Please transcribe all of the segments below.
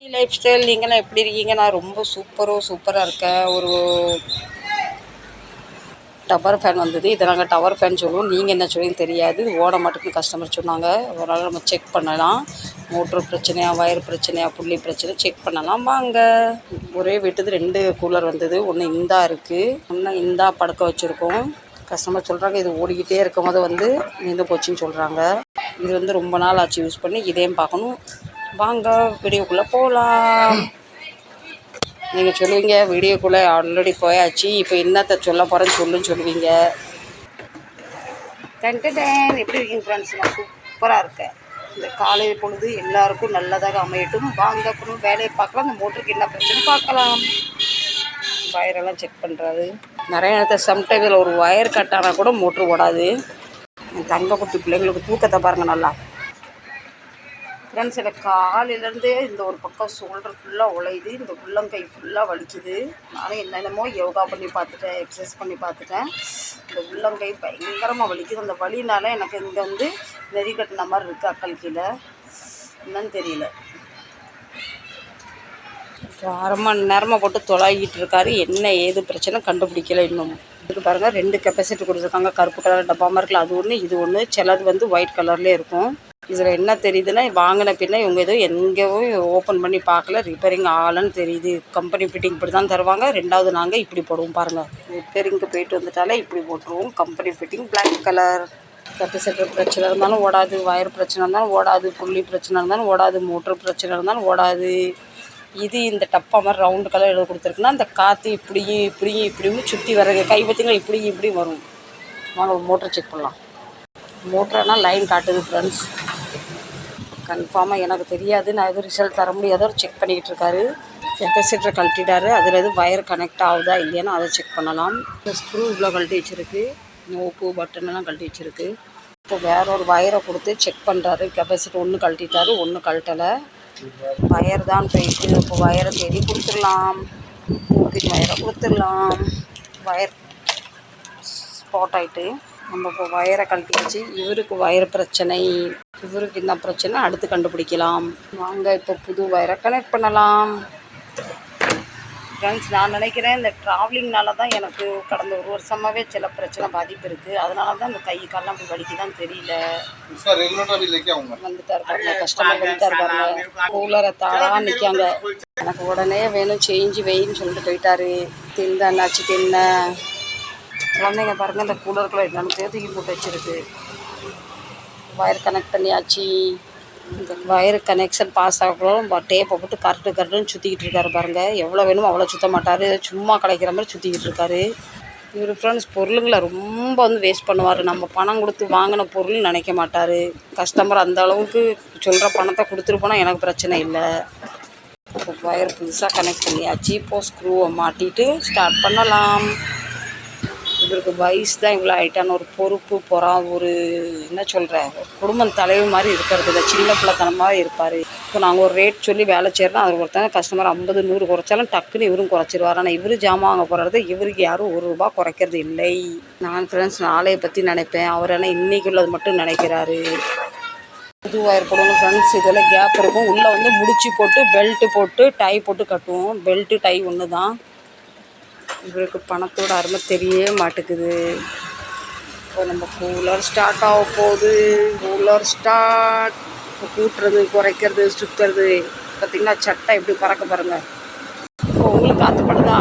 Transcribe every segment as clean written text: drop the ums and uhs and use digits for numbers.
Life style நீங்களாம் எப்படி இருக்கீங்க? நான் ரொம்ப சூப்பராக இருக்கேன். ஒரு டவர் ஃபேன் வந்தது. இதை நாங்கள் டவர் ஃபேன் சொல்லுவோம். நீங்கள் என்ன சொல்லுவீங்க தெரியாது. இது ஓட மாட்டேங்குன்னு கஸ்டமர் சொன்னாங்க. ஒரு நாள் நம்ம செக் பண்ணலாம். மோட்ரு பிரச்சனையா, வயர் பிரச்சனையா, புள்ளி பிரச்சனை செக் பண்ணலாம் வாங்க. ஒரே வீட்டுது 2 கூலர் வந்தது. ஒன்று இந்தா இருக்குது, ஒன்று இந்தா படுக்க வச்சுருக்கோம். கஸ்டமர் சொல்கிறாங்க இது ஓடிக்கிட்டே இருக்கும் போது நின்று போச்சுன்னு சொல்கிறாங்க. இது ரொம்ப நாள் ஆச்சு யூஸ் பண்ணி. இதையும் பார்க்கணும் வாங்க. வீடியோக்குள்ளே போகலாம். நீங்கள் சொல்லுவீங்க வீடியோக்குள்ளே ஆல்ரெடி போயாச்சு, இப்போ என்னத்தை சொல்ல போகிறேன்னு சொல்லுவீங்க. எப்படி இருக்கீங்க ஃப்ரெண்ட்ஸ்? நான் சூப்பராக இருக்கேன். இந்த காலை பொழுது எல்லாருக்கும் நல்லதாக அமையட்டும். வாங்க அப்புறம் வேலையை பார்க்கலாம். இந்த மோட்டருக்கு என்ன பிரச்சனை பார்க்கலாம். வயரெல்லாம் செக் பண்ணுறாரு. நிறைய நேரத்தில் சம்டைம் இதில் ஒரு வயர் கட் ஆனால் கூட மோட்ரு ஓடாது. தங்க குட்டி பிள்ளைங்களுக்கு தூக்கத்தை பாருங்கள் நல்லா. ஃப்ரெண்ட்ஸ், எனக்கு காலையிலேருந்தே இந்த ஒரு பக்கம் ஷோல்டர் ஃபுல்லாக உழையுது, இந்த உள்ளங்கை ஃபுல்லாக வலிக்குது. நானும் என்னென்னமோ யோகா பண்ணி பார்த்துட்டேன், எக்ஸசைஸ் பண்ணி பார்த்துட்டேன். இந்த உள்ளங்கை பயங்கரமாக வலிக்குது. அந்த வலினால் எனக்கு இங்கே நெறி கட்டின மாதிரி இருக்குது. அக்கல் கீழே என்னன்னு தெரியல. 1/2 மணி நேரமாக போட்டு தொலாகிட்டு இருக்காரு. என்ன ஏது பிரச்சனை கண்டுபிடிக்கல இன்னும். இதுக்கு பாருங்கள் 2 கெப்பாசிட்டி கொடுத்துருக்காங்க. கருப்பு கலர் டப்பாமல் இருக்குல்ல, அது ஒன்று இது ஒன்று. சிலது ஒயிட் கலர்லேயே இருக்கும். இதில் என்ன தெரியுதுன்னா, வாங்கின பின்ன இவங்க எங்கேயோ ஓப்பன் பண்ணி பார்க்கல, ரிப்பேரிங் ஆகலன்னு தெரியுது. கம்பெனி ஃபிட்டிங் இப்படி தான் தருவாங்க. 2வது நாங்கள் இப்படி போடுவோம் பாருங்கள். ரிப்பேரிங்க்கு போயிட்டு வந்துட்டாலே இப்படி போட்டுருவோம். Company fitting black colour. Capacitor பிரச்சனை இருந்தாலும் ஓடாது, வயர் பிரச்சனை இருந்தாலும் ஓடாது, புள்ளி பிரச்சனை இருந்தாலும் ஓடாது, மோட்ரு பிரச்சனை இருந்தாலும் ஓடாது. இது இந்த டப்பா மாதிரி ரவுண்டு கலர் எழுத கொடுத்துருக்குன்னா அந்த காற்று இப்படியும் சுற்றி வர்றது கை பார்த்திங்கன்னா இப்படி வரும். வாங்க மோட்டர் செக் பண்ணலாம். மோட்டர்னால் லைன் காட்டுது ஃப்ரெண்ட்ஸ். கன்ஃபார்மாக எனக்கு தெரியாது, நான் எதுவும் ரிசல்ட் தர முடியாதோ செக் பண்ணிக்கிட்டு இருக்காரு. கெப்பாசிட்டரை கழட்டிட்டாரு. அதில் எதுவும் வயர் கனெக்ட் ஆகுதா இல்லையான்னு அதை செக் பண்ணலாம். ஸ்க்ரூ இவ்வளோ கழட்டி வச்சுருக்கு, நோப்பு பட்டனெல்லாம் கழட்டி வச்சுருக்கு. இப்போ வேற ஒரு வயரை கொடுத்து செக் பண்ணுறாரு. கெப்பாசிட்டர் ஒன்று கழட்டிட்டாரு, ஒன்று கழட்டலை. வயர் தான் போயிட்டு இப்போ வயரை தேடி கொடுத்துடலாம். ஓபின் வயரை கொடுத்துடலாம். வயர் ஸ்பாட் ஆகிட்டு நம்ம இப்போ வயரை கழட்டியாச்சு. இவருக்கு வயர் பிரச்சனை, இவருக்கு என்ன பிரச்சனை அடுத்து கண்டுபிடிக்கலாம். வாங்க இப்போ புது வயரை கனெக்ட் பண்ணலாம். ஃப்ரெண்ட்ஸ், நான் நினைக்கிறேன் இந்த ட்ராவலிங்னால தான் எனக்கு கடந்த 1 வருஷமாகவே சில பிரச்சனை பாதிப்பு இருக்குது. அதனால தான் இந்த கை காலெலாம் அப்படி வலிக்குதான் தெரியல. வந்துட்டார் பாருங்க, கஸ்டமர் வந்துட்டார் பாருங்க. கூலரை தாளாக நிற்காங்க. எனக்கு உடனே வேணும் சேஞ்சு வெயின்னு சொல்லிட்டு போயிட்டாரு. தின்ன அண்ணாச்சி தின்ன குழந்தைங்க பாருங்கள். இந்த கூலருக்குள்ள என்னென்னு தூக்கி போட்டு வச்சுருக்கு. வயர் கனெக்ட் பண்ணியாச்சு. இந்த வயர் கனெக்ஷன் பாஸ் ஆகணும். டேப்பை போட்டு கரெக்டுன்னு சுற்றிக்கிட்டு இருக்காரு பாருங்கள். எவ்வளோ வேணுமோ அவ்வளோ சுற்ற மாட்டார், சும்மா கிடைக்கிற மாதிரி சுற்றிக்கிட்டு இருக்காரு. இவர் ஃப்ரெண்ட்ஸ் பொருளுங்களை ரொம்ப வேஸ்ட் பண்ணுவார். நம்ம பணம் கொடுத்து வாங்கின பொருள்னு நினைக்க மாட்டார். கஸ்டமர் அந்த அளவுக்கு சொல்கிற பணத்தை கொடுத்துட்டு போனால் எனக்கு பிரச்சனை இல்லை. இப்போ வயர் புதுசாக கனெக்ட் பண்ணியாச்சு. இப்போ ஸ்க்ரூவை மாட்டிட்டு ஸ்டார்ட் பண்ணலாம். இவருக்கு வயசு தான் இவ்வளோ ஆகிட்டான்னு ஒரு பொறுப்பு ஒரு என்ன சொல்கிறேன், ஒரு குடும்ப தலைவர் மாதிரி இருக்கிறது இல்லை. சின்ன பிள்ளைத்தனமாக இருப்பார். இப்போ நாங்கள் ஒரு ரேட் சொல்லி வேலை செய்கிறோம். அது ஒருத்தங்க கஸ்டமர் 50 100 குறைச்சாலும் டக்குன்னு இவரும் குறைச்சிருவார். ஆனால் இவர் ஜாமான் வாங்க போகிறது இவருக்கு யாரும் 1 ரூபா குறைக்கிறது இல்லை. நான் ஃப்ரெண்ட்ஸ் நாளையை பற்றி நினைப்பேன், அவர் ஆனால் இன்றைக்கி உள்ளது மட்டும் நினைக்கிறாரு. புது வயர் போடணும் ஃப்ரெண்ட்ஸ். இதில் கேப் இருக்கும். உள்ளே முடிச்சு போட்டு பெல்ட்டு போட்டு டை போட்டு கட்டுவோம். பெல்ட்டு டை ஒன்று தான். இவருக்கு பணத்தோட அருமை தெரிய மாட்டேங்குது. இப்போ நம்ம கூலர் ஸ்டார்ட் ஆக போகுது. Cooler start. இப்போ கூட்டுறது, குறைக்கிறது, சுற்றுறது பார்த்திங்கன்னா சட்டை எப்படி பறக்க பாருங்கள். இப்போ உங்களுக்கு காற்றுப்படுதா?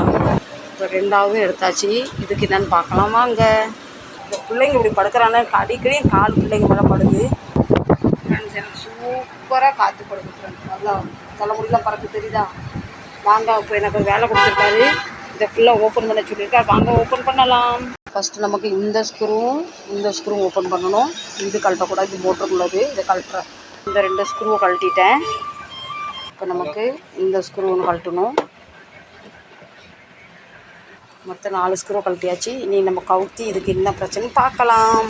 இப்போ 2வது எடுத்தாச்சு. இதுக்கு என்னென்னு பார்க்கலாம் வாங்க. இந்த பிள்ளைங்க இப்படி படுக்கிறானே, அடிக்கடி கால் பிள்ளைங்க மேலே படுது. ஃப்ரெண்ட்ஸ், எனக்கு சூப்பராக காற்று படுது ஃப்ரெண்ட்ஸ். நல்லா தலைமுடியெலாம் பறக்க தெரியுதா? வாங்க இப்போ எனக்கு வேலை கொடுத்துருக்காரு. இதை ஃபுல்லாக ஓப்பன் பண்ண சொல்லியிருக்கா. வாங்க ஓப்பன் பண்ணலாம். ஃபஸ்ட்டு நமக்கு இந்த ஸ்க்ரூவும் ஓப்பன் பண்ணணும். இது கழட்டக்கூடாது, இது மோட்டருக்குள்ளது. இதை கழட்டுறேன். இந்த 2 ஸ்க்ரூவை கழட்டிட்டேன். இப்போ நமக்கு இந்த ஸ்க்ரூ ஒன்று கழட்டணும். மொத்தம் 4 ஸ்க்ரூ கழட்டியாச்சு. இனி நம்ம கவுத்தி இதுக்கு என்ன பிரச்சனை பார்க்கலாம்.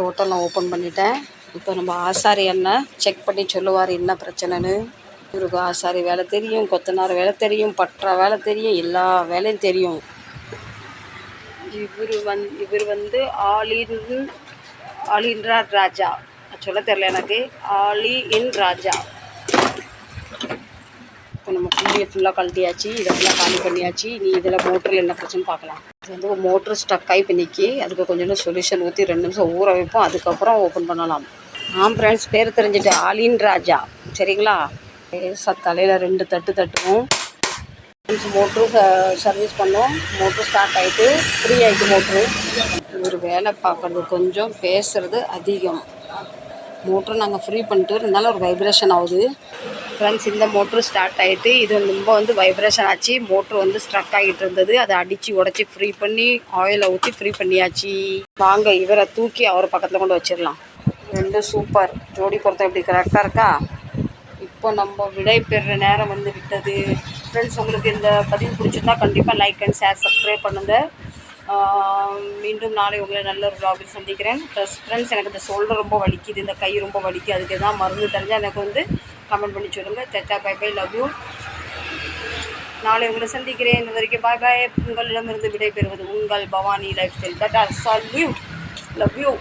டோட்டல் நான் ஓப்பன் பண்ணிட்டேன். இப்போ நம்ம ஆசாரி அண்ணன் செக் பண்ணி சொல்லுவார் என்ன பிரச்சனைன்னு. இவருக்கு ஆசாரி வேலை தெரியும், கொத்தனார் வேலை தெரியும், பற்ற வேலை தெரியும், எல்லா வேலையும் தெரியும். இவர் ஆல் இன் ராஜா. சொல்ல தெரியல எனக்கு. ஆலி இன் ராஜா. கம்பியை ஃபுல்லாக கழட்டியாச்சு, இதை ஃபுல்லாக காலி பண்ணியாச்சு. நீ இதில் மோட்டரில் என்ன பிரச்சனை பார்க்கலாம். இது வந்து மோட்ரு ஸ்டக் ஆகி பண்ணிக்கி அதுக்கு கொஞ்சோண்டு சொல்யூஷன் ஊற்றி 2 நிமிஷம் ஊற வைப்போம். அதுக்கப்புறம் ஓப்பன் பண்ணலாம். ஃப்ரெண்ட்ஸ், பேர் தெரிஞ்சுட்டு ஆலின் ராஜா. சரிங்களா? தலையில் 2 தட்டு தட்டுவோம். மோட்ரு சர்வீஸ் பண்ணோம். மோட்ரு ஸ்டார்ட் ஆகிட்டு ஃப்ரீ ஆகிட்டு மோட்ரு. ஒரு வேலை பார்க்குறது கொஞ்சம், பேசுகிறது அதிகம். மோட்ரு நாங்கள் ஃப்ரீ பண்ணிட்டு இருந்தாலும் ஒரு வைப்ரேஷன் ஆகுது. ஃப்ரெண்ட்ஸ், இந்த மோட்ரு ஸ்டார்ட் ஆகிட்டு இது ரொம்ப வந்து வைப்ரேஷன் ஆச்சு. மோட்ரு வந்து ஸ்ட்ரக் ஆகிட்டு இருந்தது. அதை அடித்து உடச்சி ஃப்ரீ பண்ணி ஆயிலை ஊற்றி ஃப்ரீ பண்ணியாச்சு. வாங்க இவரை தூக்கி அவர் பக்கத்தில் கொண்டு வச்சிடலாம். 2 சூப்பர் ஜோடி பொறுத்த எப்படி கரெக்டாக இருக்கா? இப்போ நம்ம விடை பெறுற நேரம் வந்து விட்டது. ஃப்ரெண்ட்ஸ், உங்களுக்கு இந்த பதிவு பிடிச்சிருந்தா கண்டிப்பாக லைக் அண்ட் ஷேர் சப்ஸ்கிரைப் பண்ணுங்கள். மீண்டும் நாளை உங்களை நல்ல ஒரு vlog-இல் சந்திக்கிறேன். ப்ளஸ் ஃப்ரெண்ட்ஸ், எனக்கு இந்த ஷோல்டர் ரொம்ப வலிக்குது, இந்த கை ரொம்ப வலிக்குது. அதுக்கு எதாவது மருந்து தெரிஞ்சால் எனக்கு வந்து கமெண்ட் பண்ணி சொல்லுங்கள். டட்டா, பை பை, லவ் யூ. நாளை உங்களை சந்திக்கிறேன். இது வரைக்கும் பாய் பாய். உங்களிடமிருந்து விடை பெறுவது உங்கள் Bhavani life style. Tata, salute, love you.